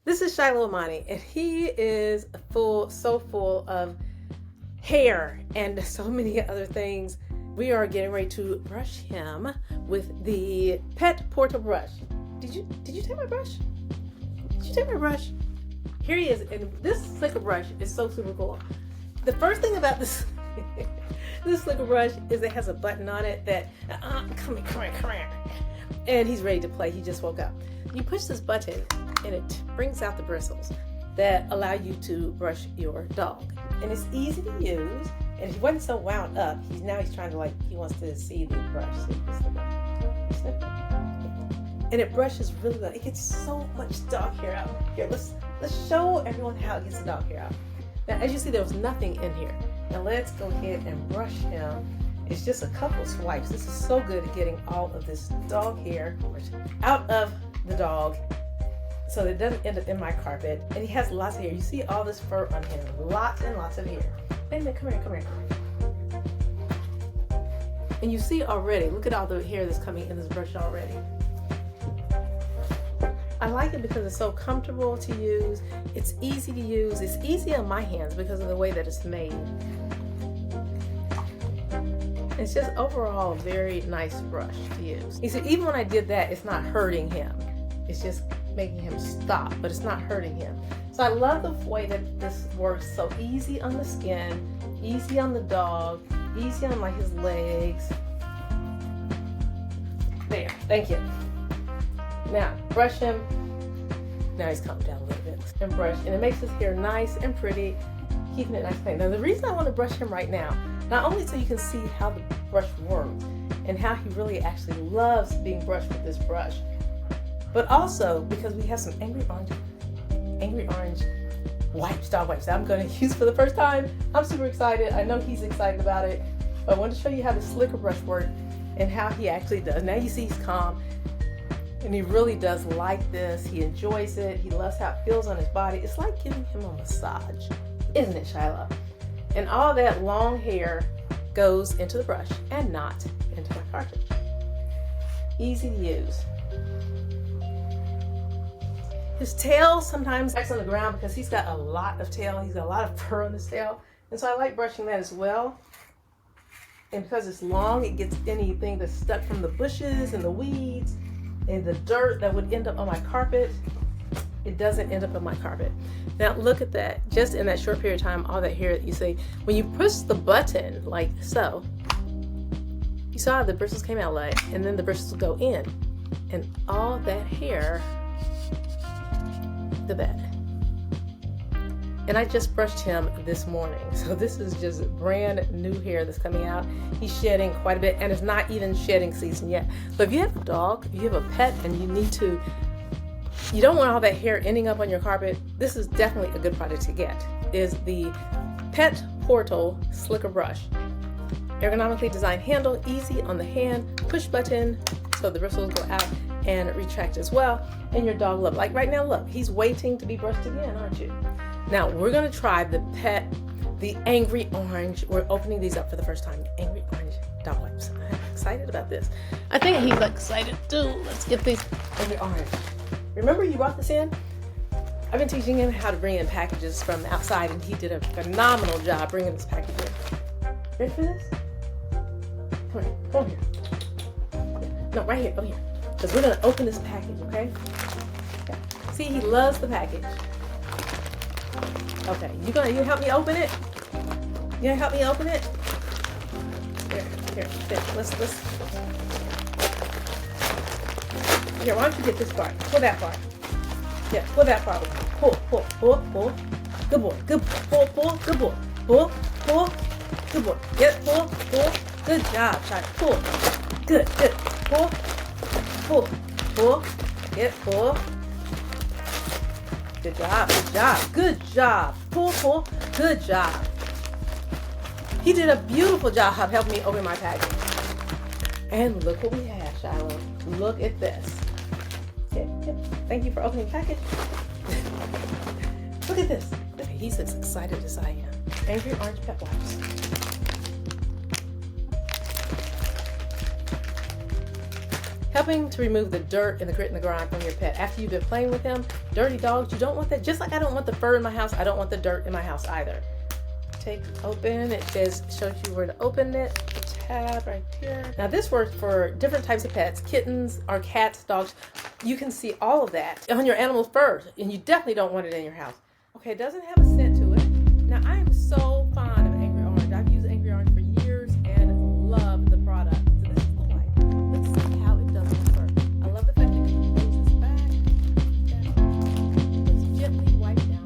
This is Shiloh Amani, and he is so full of hair and so many other things. We are getting ready to brush him with the pet portable brush. Did you take my brush? Did you take my brush? Here he is, and this slicker brush is so super cool. The first thing about this this slicker brush is it has a button on it that come here, and he's ready to play. He just woke up. You push this button and it brings out the bristles that allow you to brush your dog, and it's easy to use. And he wasn't so wound up. He's trying to he wants to see the brush. See, and it brushes really well. It gets so much dog hair out. Here, let's show everyone how it gets the dog hair out. Now, as you see, there was nothing in here. Now let's go ahead and brush him. It's just a couple swipes. This is so good at getting all of this dog hair out of the dog so that it doesn't end up in my carpet. And he has lots of hair. You see all this fur on him. Lots and lots of hair. Wait a minute, come here. And you see already, look at all the hair that's coming in this brush already. I like it because it's so comfortable to use. It's easy to use. It's easy on my hands because of the way that it's made. It's just overall a very nice brush to use. You see, even when I did that, it's not hurting him. It's just making him stop, but it's not hurting him. So I love the way that this works. So easy on the skin, easy on the dog, easy on his legs. There, thank you. Now, brush him. Now he's calmed down a little bit. And brush, and it makes his hair nice and pretty, keeping it nice and clean. Now, the reason I want to brush him right now, not only so you can see how the brush works and how he really actually loves being brushed with this brush, but also because we have some angry orange wipes, dog wipes that I'm going to use for the first time. I'm super excited. I know he's excited about it. But I wanted to show you how the slicker brush works and how he actually does. Now you see he's calm. And he really does like this. He enjoys it. He loves how it feels on his body. It's like giving him a massage, isn't it, Shiloh? And all that long hair goes into the brush and not into my carpet. Easy to use. His tail sometimes acts on the ground because he's got a lot of tail. He's got a lot of fur on his tail. And so I like brushing that as well. And because it's long, it gets anything that's stuck from the bushes and the weeds and the dirt that would end up on my carpet. It doesn't end up on my carpet. Now look at that. Just in that short period of time, all that hair that you see, when you push the button like so, you saw the bristles came out and then the bristles go in. And all that hair, the bed. And I just brushed him this morning. So this is just brand new hair that's coming out. He's shedding quite a bit, and it's not even shedding season yet. But if you have a dog, if you have a pet, and you don't want all that hair ending up on your carpet, this is definitely a good product to get, is the Pet Portal Slicker Brush. Ergonomically designed handle, easy on the hand, push button so the bristles go out and retract as well. And your dog loves, like right now, look, he's waiting to be brushed again, aren't you? Now we're gonna try the Angry Orange. We're opening these up for the first time. Angry Orange dog wipes. I'm excited about this. I think he's excited too. Let's get these Angry Orange. Remember you brought this in? I've been teaching him how to bring in packages from the outside, and he did a phenomenal job bringing this package in. Ready for this? Come here, over here. No, right here, over here. Because we're gonna open this package, okay? See, he loves the package. Okay, you help me open it? You gonna help me open it? Here. Let's. Here, why don't you get this part? Pull that part. Yeah, pull that part. Pull. Good boy. Pull. Good boy. Pull. Good boy. Get pull. Good job, child. Pull. Good. Pull. Get pull. Good job. Pull. Good job. He did a beautiful job helping me open my package. And look what we have, Shiloh. Look at this. Yeah. Thank you for opening the package. Look at this. He's as excited as I am. Angry Orange Pet Wipes. helping to remove the dirt and the grit and the grime from your pet. After you've been playing with him, dirty dogs. You don't want that. Just like I don't want the fur in my house, I don't want the dirt in my house either. Take open. It shows you where to open it. The tab right here. Now this works for different types of pets, kittens or cats, dogs. You can see all of that on your animal's fur, and you definitely don't want it in your house. Okay, it doesn't have a scent to it. Now I am so fond of Angry Orange. I've used Angry Orange for years and love the product. So this is the wipe. Let's see how it does on the fur. I love the fact that you can close this back. Let's gently wipe down.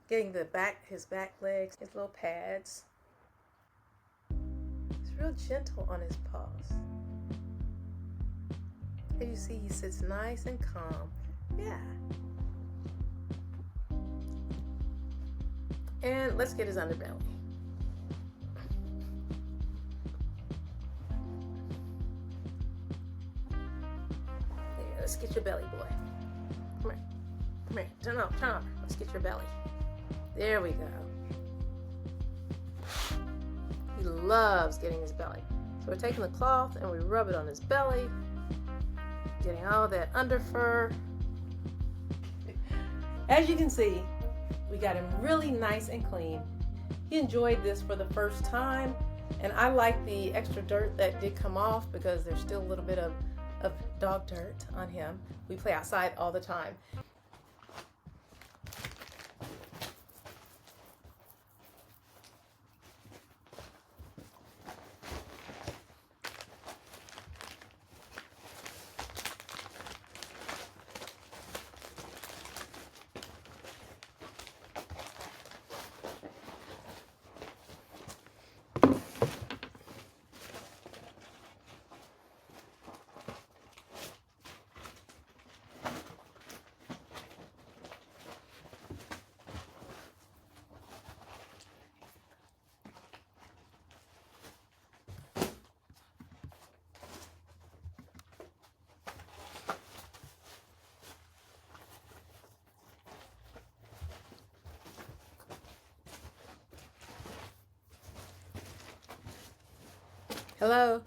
Getting the back, his back legs, his little pads. It's real gentle on his paws. As you see, he sits nice and calm. Yeah. And let's get his underbelly. There, let's get your belly, boy. Come here. Come here. Turn over. Let's get your belly. There we go. He loves getting his belly. So we're taking the cloth and we rub it on his belly, getting all that under fur. As you can see, we got him really nice and clean. He enjoyed this for the first time, and I like the extra dirt that did come off because there's still a little bit of dog dirt on him. We play outside all the time. Hello.